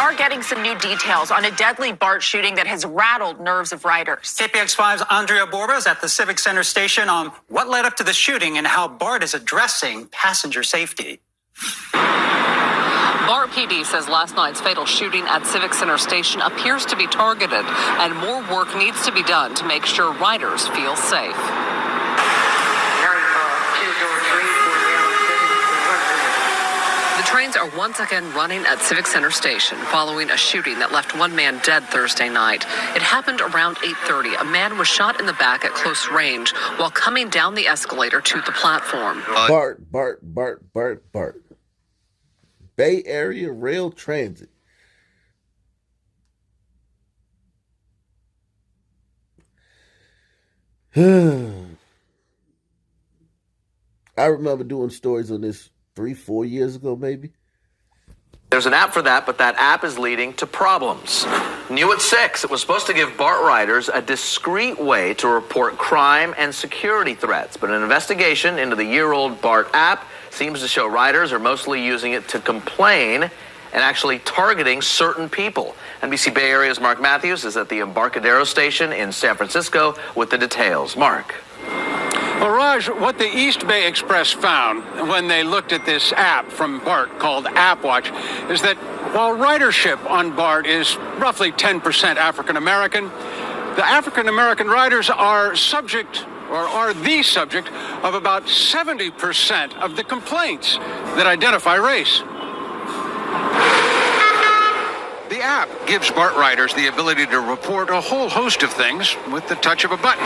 are getting some new details on a deadly BART shooting that has rattled nerves of riders. KPX5's Andrea Borba is at the Civic Center station on what led up to the shooting and how BART is addressing passenger safety. BART PD says last night's fatal shooting at Civic Center Station appears to be targeted, and more work needs to be done to make sure riders feel safe. The trains are once again running at Civic Center Station following a shooting that left one man dead Thursday night. It happened around 8:30. A man was shot in the back at close range while coming down the escalator to the platform. BART. Bay Area Rail Transit. I remember doing stories on this 3-4 years ago, maybe. There's an app for that, but that app is leading to problems. New at 6, it was supposed to give BART riders a discreet way to report crime and security threats. But an investigation into the year-old BART app seems to show riders are mostly using it to complain and actually targeting certain people. NBC Bay Area's Mark Matthews is at the Embarcadero station in San Francisco with the details. Mark. Well, Raj, what the East Bay Express found when they looked at this app from BART called AppWatch is that while ridership on BART is roughly 10% African American, the African American riders are the subject of about 70% of the complaints that identify race. The app gives BART riders the ability to report a whole host of things with the touch of a button.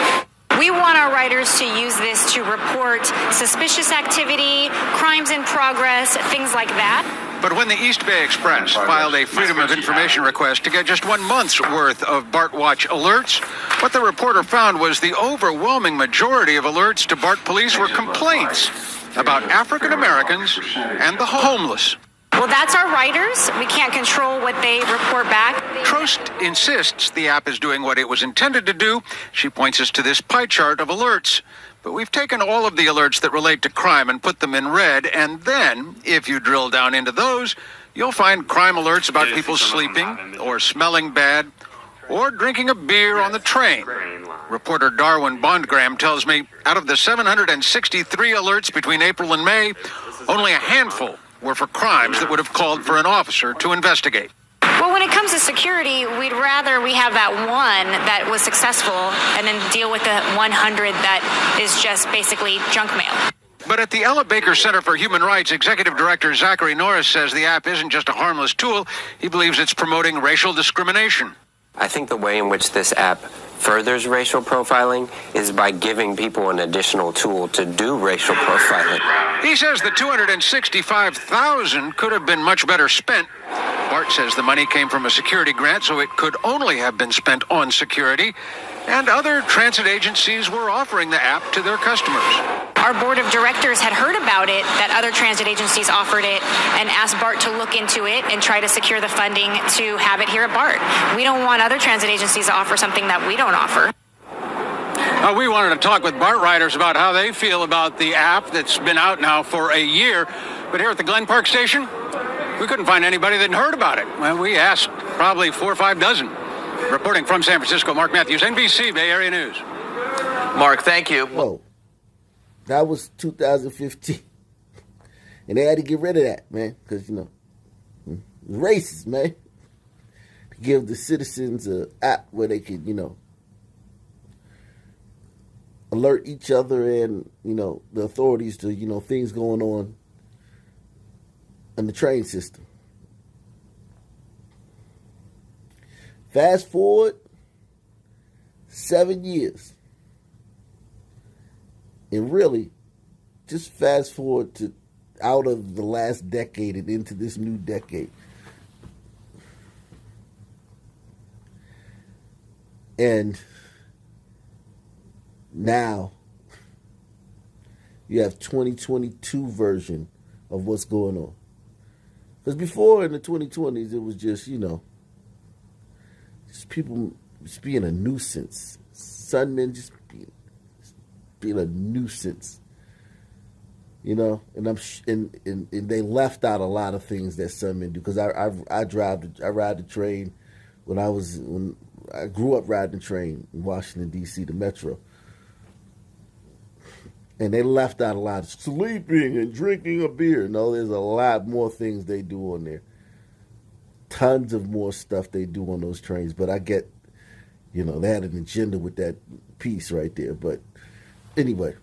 We want our riders to use this to report suspicious activity, crimes in progress, things like that. But when the East Bay Express filed a Freedom of Information request to get just 1 month's worth of BARTWatch alerts, what the reporter found was the overwhelming majority of alerts to BART police were complaints about African Americans and the homeless. Well, that's our riders. We can't control what they report back. Trost insists the app is doing what it was intended to do. She points us to this pie chart of alerts. But we've taken all of the alerts that relate to crime and put them in red. And then, if you drill down into those, you'll find crime alerts about people sleeping or smelling bad or drinking a beer on the train. Reporter Darwin Bondgram tells me out of the 763 alerts between April and May, only a handful were for crimes that would have called for an officer to investigate. Well, when it comes to security, we'd rather we have that one that was successful and then deal with the 100 that is just basically junk mail. But at the Ella Baker Center for Human Rights, Executive Director Zachary Norris says the app isn't just a harmless tool. He believes it's promoting racial discrimination. I think the way in which this app furthers racial profiling is by giving people an additional tool to do racial profiling. He says the $265,000 could have been much better spent. BART says the money came from a security grant, so it could only have been spent on security. And other transit agencies were offering the app to their customers. Our board of directors had heard about it, that other transit agencies offered it, and asked BART to look into it and try to secure the funding to have it here at BART. We don't want other transit agencies to offer something that we don't offer. We wanted to talk with BART riders about how they feel about the app that's been out now for a year. But here at the Glen Park station, we couldn't find anybody that heard about it. Well, we asked probably 4 or 5 dozen. Reporting from San Francisco, Mark Matthews, NBC Bay Area News. Mark, thank you. Whoa. That was 2015. And they had to get rid of that, man, because, you know, it's racist, man. To give the citizens an app where they could, you know, alert each other and, you know, the authorities to, you know, things going on in the train system. Fast forward 7 years. And really, just fast forward to out of the last decade and into this new decade. And now you have 2022 version of what's going on. Because before in the 2020s, it was just, you know, just people just being a nuisance. Sunmen just being a nuisance. You know, and and they left out a lot of things that some men do, because I ride the train when I grew up riding the train in Washington D.C. the Metro, and they left out a lot of sleeping and drinking a beer. No, there's a lot more things they do on there, tons of more stuff they do on those trains. But I get, you know, they had an agenda with that piece right there. But anyway.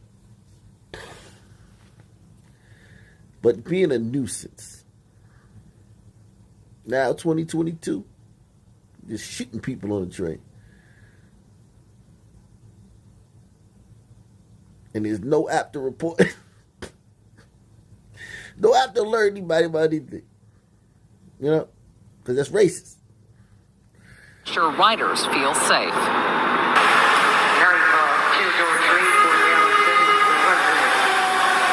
But being a nuisance. Now, 2022, just shooting people on the train. And there's no app to report. No app to alert anybody about anything. You know? Because that's racist. Sure, riders feel safe.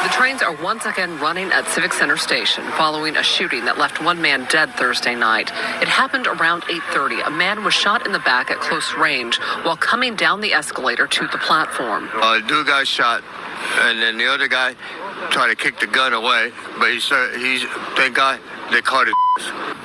The trains are once again running at Civic Center Station following a shooting that left one man dead Thursday night. It happened around 8:30. A man was shot in the back at close range while coming down the escalator to the platform. A dude got shot, and then the other guy tried to kick the gun away, but thank God they caught it.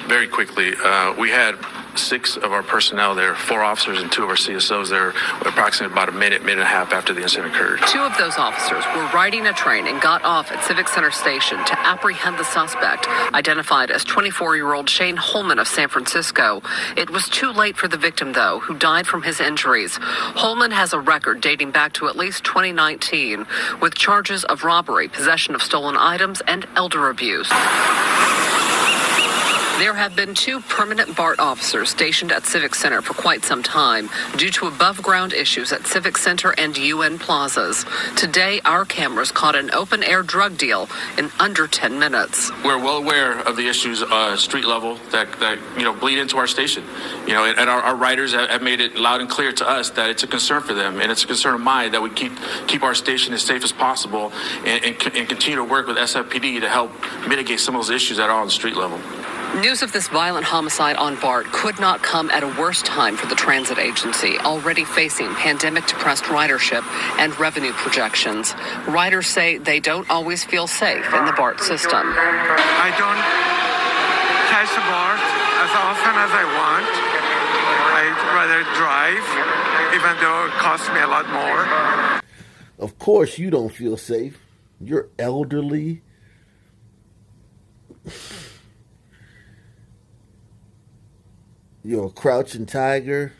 Very quickly, we had 6 of our personnel there, 4 officers and 2 of our CSOs there, approximately about a minute and a half after the incident occurred. 2 of those officers were riding a train and got off at Civic Center Station to apprehend the suspect, identified as 24-year-old Shane Holman of San Francisco. It was too late for the victim, though, who died from his injuries. Holman has a record dating back to at least 2019, with charges of robbery, possession of stolen items, and elder abuse. There have been 2 permanent BART officers stationed at Civic Center for quite some time due to above-ground issues at Civic Center and UN plazas. Today, our cameras caught an open-air drug deal in under 10 minutes. We're well aware of the issues street level that bleed into our station. And our riders have made it loud and clear to us that it's a concern for them, and it's a concern of mine that we keep our station as safe as possible and continue to work with SFPD to help mitigate some of those issues that are on the street level. News of this violent homicide on BART could not come at a worse time for the transit agency, already facing pandemic-depressed ridership and revenue projections. Riders say they don't always feel safe in the BART system. I don't catch the BART as often as I want. I'd rather drive, even though it costs me a lot more. Of course you don't feel safe. You're elderly. You're a crouching tiger.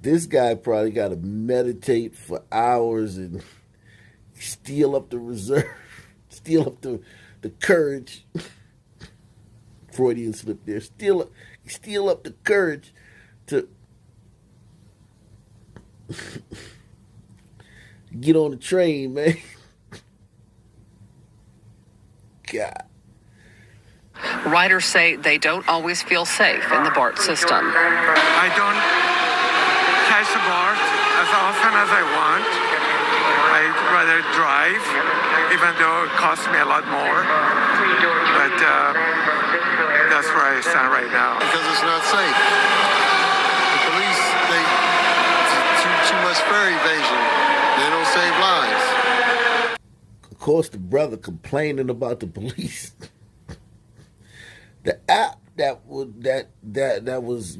This guy probably got to meditate for hours and steal up the reserve, steal up the courage. Freudian slip there. Steal up the courage to get on the train, man. God. Riders say they don't always feel safe in the BART system. I don't catch the BART as often as I want. I'd rather drive, even though it costs me a lot more. But that's where I stand right now. Because it's not safe. The police, too much fare evasion. They don't save lives. Of course, the brother complaining about the police. The app that was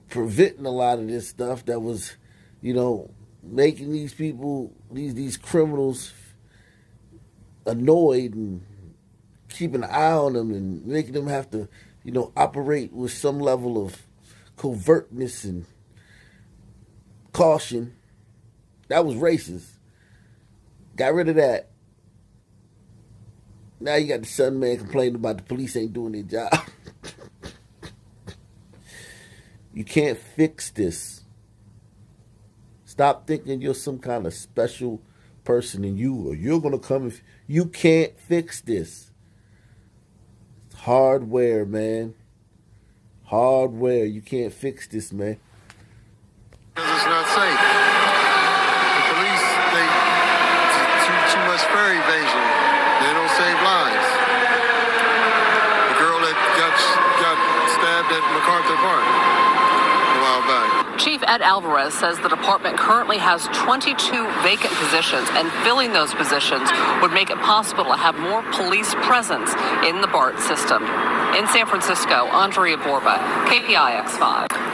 preventing a lot of this stuff, that was making these people, these criminals annoyed and keeping an eye on them and making them have to operate with some level of covertness and caution. That was racist. Got rid of that. Now you got the Sun Man complaining about the police ain't doing their job. You can't fix this. Stop thinking you're some kind of special person and you're going to come. You can't fix this. It's hardware, man. Hardware. You can't fix this, man. Because it's not safe. The police, too much fare evasion. They don't save lives. The girl that got stabbed at MacArthur Park. Chief Ed Alvarez says the department currently has 22 vacant positions, and filling those positions would make it possible to have more police presence in the BART system. In San Francisco, Andrea Borba, KPIX 5.